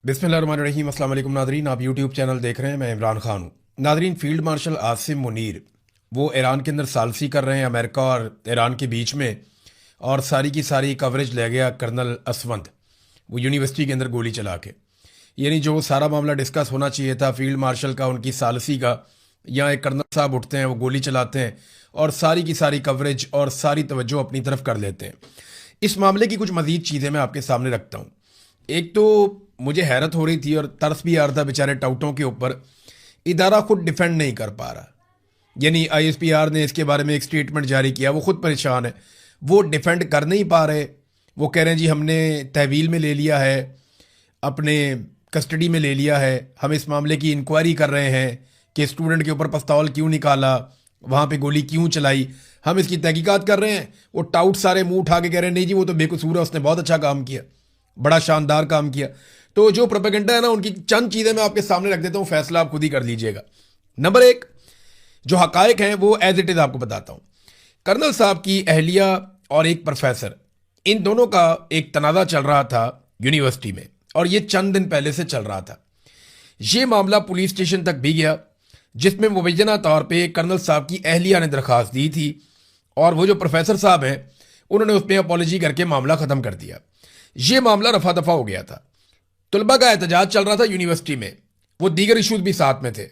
बिस्मिल्लाहिर्रहमानिर्रहीम। अस्सलाम वालेकुम नादरीन, आप यूट्यूब चैनल देख रहे हैं। मैं इमरान खान हूँ। Nadreen, field marshal Asim Munir वो ईरान के अंदर सालसी कर रहे हैं, अमेरिका और ईरान के बीच में, और सारी की सारी कवरेज ले गया कर्नल असवंद वो यूनिवर्सिटी के अंदर गोली चला के। यानी जो सारा मामला डिस्कस होना चाहिए था फील्ड मार्शल का, उनकी सालसी का, यहाँ एक कर्नल साहब उठते हैं, वो गोली चलाते हैं और सारी की सारी कवरेज और सारी तवज्जो अपनी तरफ कर लेते हैं। इस मामले की कुछ मज़ीद चीज़ें मैं आपके सामने रखता हूँ। एक तो मुझे हैरत हो रही थी और तरस भी आ रहा था बेचारे टाउटों के ऊपर, इदारा खुद डिफेंड नहीं कर पा रहा। यानी आईएसपीआर ने इसके बारे में एक स्टेटमेंट जारी किया, वो खुद परेशान है, वो डिफेंड कर नहीं पा रहे। वो कह रहे हैं जी हमने तहवील में ले लिया है, अपने कस्टडी में ले लिया है, हम इस मामले की इंक्वायरी कर रहे हैं कि स्टूडेंट के ऊपर पिस्तौल क्यों निकाला, वहाँ पे गोली क्यों चलाई, हम इसकी तहकीकात कर रहे हैं। वो टाउट सारे मुंह उठा के कह रहे हैं नहीं जी वो तो बेकसूर है, उसने बहुत अच्छा काम किया, बड़ा शानदार काम किया। तो जो प्रोपेगेंडा है ना, उनकी चंद चीज़ें मैं आपके सामने रख देता हूँ, फैसला आप खुद ही कर लीजिएगा। नंबर एक, जो हकायक हैं वो एज इट इज़ आपको बताता हूँ। कर्नल साहब की अहलिया और एक प्रोफेसर, इन दोनों का एक तनाज़ा चल रहा था यूनिवर्सिटी में, और ये चंद दिन पहले से चल रहा था। ये मामला पुलिस स्टेशन तक भी गया, जिसमें मुबैना तौर पे कर्नल साहब की अहलिया ने दरख्वास्त दी थी, और वो जो प्रोफेसर साहब हैं उन्होंने उसमें अपॉलोजी करके मामला ख़त्म कर दिया। ये मामला रफा दफा हो गया था। तलबा का एहतजाज चल रहा था यूनिवर्सिटी में, वो दीगर इशूज़ भी साथ में थे,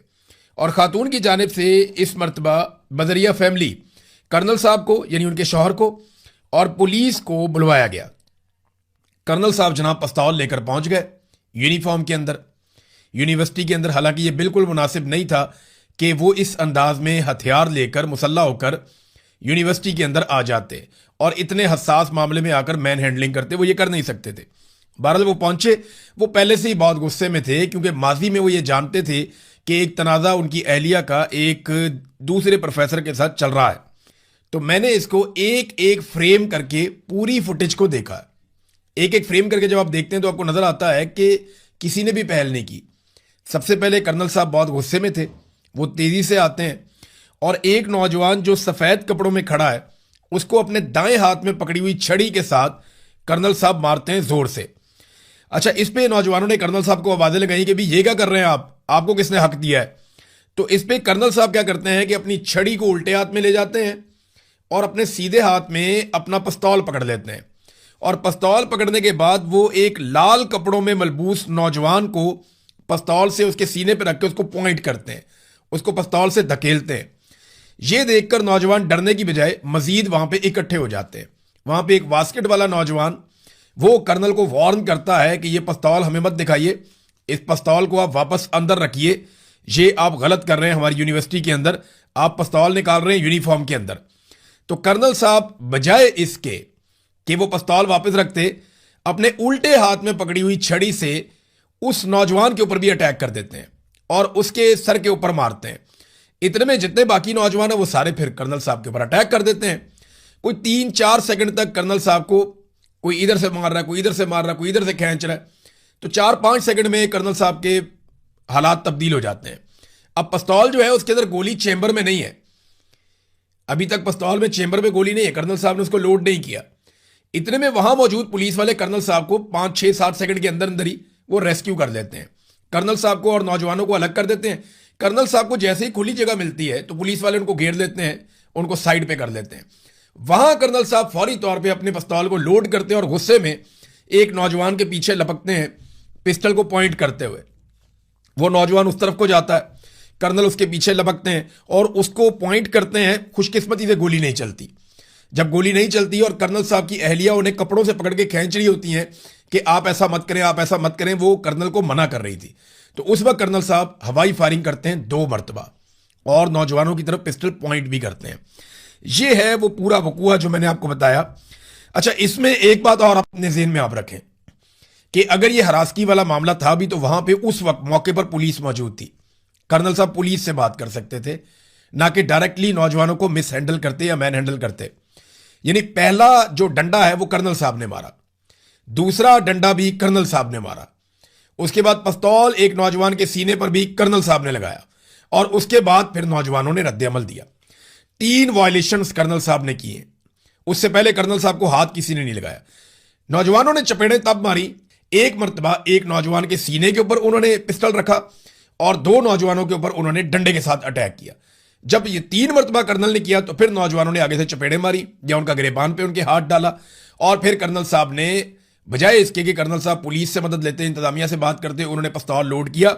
और ख़ातून की जानिब से इस मरतबा बजरिया फैमिली कर्नल साहब को, यानी उनके शौहर को और पुलिस को बुलवाया गया। कर्नल साहब जनाब पिस्तौल लेकर पहुंच गए यूनिफॉर्म के अंदर, यूनिवर्सिटी के अंदर। हालांकि ये बिल्कुल मुनासिब नहीं था कि वो इस अंदाज में हथियार लेकर मुसल्ला होकर यूनिवर्सिटी के अंदर आ जाते और इतने हसास मामले में आकर मैन हैंडलिंग करते। वो ये कर नहीं सकते थे। बहरहाल वो पहुंचे, वो पहले से ही बहुत गुस्से में थे, क्योंकि माजी में वो ये जानते थे कि एक तनाज़ा उनकी अहलिया का एक दूसरे प्रोफेसर के साथ चल रहा है। तो मैंने इसको एक एक फ्रेम करके पूरी फुटेज को देखा। एक एक फ्रेम करके जब आप देखते हैं तो आपको नजर आता है कि किसी ने भी पहल नहीं की। सबसे पहले कर्नल साहब बहुत गुस्से में थे, वो तेजी से आते हैं और एक नौजवान जो सफेद कपड़ों में खड़ा है उसको अपने दाएं हाथ में पकड़ी हुई छड़ी के साथ कर्नल साहब मारते हैं जोर से। अच्छा, इस पे नौजवानों ने कर्नल साहब को आवाजें लगाई कि भी ये क्या कर रहे हैं आप, आपको किसने हक दिया है। तो इस पे कर्नल साहब क्या करते हैं कि अपनी छड़ी को उल्टे हाथ में ले जाते हैं और अपने सीधे हाथ में अपना पिस्तौल पकड़ लेते हैं, और पिस्तौल पकड़ने के बाद वो एक लाल कपड़ों में मलबूस नौजवान को पिस्तौल से उसके सीने पर रख के उसको पॉइंट करते हैं, उसको पिस्तौल से धकेलते हैं। ये देखकर नौजवान डरने की बजाय मजीद वहां पे इकट्ठे हो जाते हैं। वहां पे एक बास्केट वाला नौजवान वो कर्नल को वार्न करता है कि ये पिस्तौल हमें मत दिखाइए, इस पिस्तौल को आप वापस अंदर रखिए, ये आप गलत कर रहे हैं, हमारी यूनिवर्सिटी के अंदर आप पिस्तौल निकाल रहे हैं यूनिफॉर्म के अंदर। तो कर्नल साहब बजाय इसके कि वो पिस्तौल वापस रखते, अपने उल्टे हाथ में पकड़ी हुई छड़ी से उस नौजवान के ऊपर भी अटैक कर देते हैं और उसके सर के ऊपर मारते हैं। इतने में जितने बाकी नौजवान हैं वो सारे फिर कर्नल साहब के ऊपर अटैक कर देते हैं। कोई 3-4 सेकंड तक कर्नल साहब को कोई इधर से मार रहा है, कोई इधर से मार रहा है, कोई इधर से खींच रहा है। तो 4-5 सेकंड में कर्नल साहब के हालात तब्दील हो जाते हैं। अब पिस्तौल जो है उसके अंदर गोली चेंबर में नहीं है, अभी तक पिस्तौल में चेंबर में गोली नहीं है, कर्नल साहब ने उसको लोड नहीं किया। इतने में वहां मौजूद पुलिस वाले कर्नल साहब को 5-6-7 सेकंड के अंदर अंदर ही वो रेस्क्यू कर लेते हैं। कर्नल साहब को और नौजवानों को अलग कर देते हैं। कर्नल साहब को जैसे ही खुली जगह मिलती है तो पुलिस वाले उनको घेर लेते हैं, उनको साइड पे कर लेते हैं। वहां कर्नल साहब फौरी तौर पे अपने पिस्तौल को लोड करते हैं और गुस्से में एक नौजवान के पीछे लपकते हैं पिस्टल को पॉइंट करते हुए। वो नौजवान उस तरफ को जाता है, कर्नल उसके पीछे लपकते हैं और उसको पॉइंट करते हैं। खुशकिस्मती से गोली नहीं चलती। जब गोली नहीं चलती और कर्नल साहब की अहलिया उन्हें कपड़ों से पकड़ के खींच रही होती हैं कि आप ऐसा मत करें, आप ऐसा मत करें, वो कर्नल को मना कर रही थी। तो उस वक्त कर्नल साहब हवाई फायरिंग करते हैं 2 मरतबा और नौजवानों की तरफ पिस्टल पॉइंट भी करते हैं। ये है वो पूरा वकूआ जो मैंने आपको बताया। अच्छा, इसमें एक बात और अपने ज़हन में आप रखें कि अगर ये हरासगी वाला मामला था भी तो वहां पे उस वक्त मौके पर पुलिस मौजूद थी। कर्नल साहब पुलिस से बात कर सकते थे, ना कि डायरेक्टली नौजवानों को मिस हैंडल करते या मैन हैंडल करते। यानी पहला जो डंडा है वो कर्नल साहब ने मारा, दूसरा डंडा भी कर्नल साहब ने मारा, उसके बाद पिस्तौल एक नौजवान के सीने पर भी कर्नल साहब ने लगाया, और उसके बाद फिर नौजवानों ने रद्द-ए-अमल दिया। 3 वायलेशंस कर्नल साहब ने किए। उससे पहले कर्नल साहब को हाथ किसी ने नहीं लगाया। नौजवानों ने चपेड़ें तब मारी एक मर्तबा एक नौजवान के सीने के ऊपर उन्होंने पिस्टल रखा और दो नौजवानों के ऊपर उन्होंने डंडे के साथ अटैक किया। जब ये 3 मर्तबा कर्नल ने किया तो फिर नौजवानों ने आगे से चपेड़े मारी या उनका गिरेबान पे उनके हाथ डाला, और फिर कर्नल साहब ने बजाय इसके कि कर्नल साहब पुलिस से मदद लेते, इंतजामिया से बात करते, उन्होंने पिस्तौल लोड किया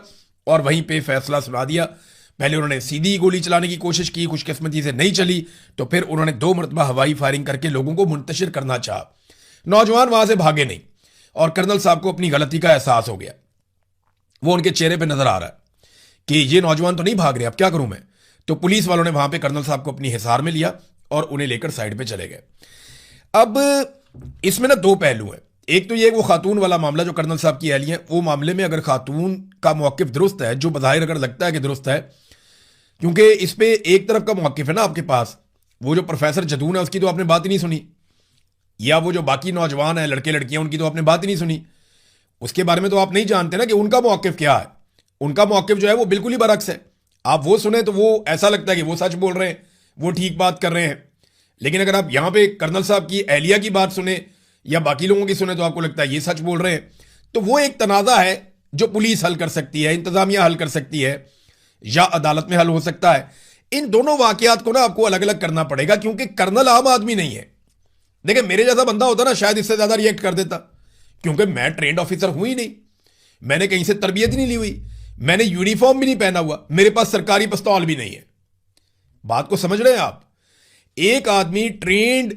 और वहीं पे फैसला सुना दिया। पहले उन्होंने सीधी गोली चलाने की कोशिश की, खुशकिस्मती से नहीं चली, तो फिर उन्होंने 2 मरतबा हवाई फायरिंग करके लोगों को मुंतशिर करना चाहा। नौजवान वहां से भागे नहीं और कर्नल साहब को अपनी गलती का एहसास हो गया। वो उनके चेहरे पे नजर आ रहा है कि ये नौजवान तो नहीं भाग रहे, अब क्या करूं मैं। तो पुलिस वालों ने वहां पे कर्नल साहब को अपनी हिसार में लिया और उन्हें लेकर साइड पे चले गए। अब इसमें ना 2 पहलू हैं। एक तो ये वो खातून वाला मामला जो कर्नल साहब की अहलिया है, वो मामले में अगर खातून का मौकिफ दुरुस्त है, जो बज़ाहिर अगर लगता है कि दुरुस्त है, क्योंकि इस पे एक तरफ का मौकिफ है ना आपके पास, वो जो प्रोफेसर जदून है उसकी तो आपने बात ही नहीं सुनी, या वो जो बाकी नौजवान है लड़के लड़कियां उनकी तो आपने बात ही नहीं सुनी। उसके बारे में तो आप नहीं जानते ना कि उनका मौकिफ क्या है। उनका मौकिफ जो है वो बिल्कुल ही बरक्स है। आप वो सुने तो वो ऐसा लगता है कि वो सच बोल रहे हैं, वो ठीक बात कर रहे हैं। लेकिन अगर आप यहां पे कर्नल साहब की अहलिया की बात सुने या बाकी लोगों की सुने तो आपको लगता है ये सच बोल रहे हैं। तो वो एक तनाज़ा है जो पुलिस हल कर सकती है, इंतजामिया हल कर सकती है, या अदालत में हल हो सकता है। इन दोनों वाकयात को ना आपको अलग अलग करना पड़ेगा, क्योंकि कर्नल आम आदमी नहीं है। देखिए मेरे जैसा बंदा होता ना शायद इससे ज्यादा रिएक्ट कर देता, क्योंकि मैं ट्रेंड ऑफिसर हूं ही नहीं, मैंने कहीं से तरबियत ही नहीं ली हुई, मैंने यूनिफॉर्म भी नहीं पहना हुआ, मेरे पास सरकारी पिस्तौल भी नहीं है। बात को समझ रहे हैं आप? एक आदमी ट्रेंड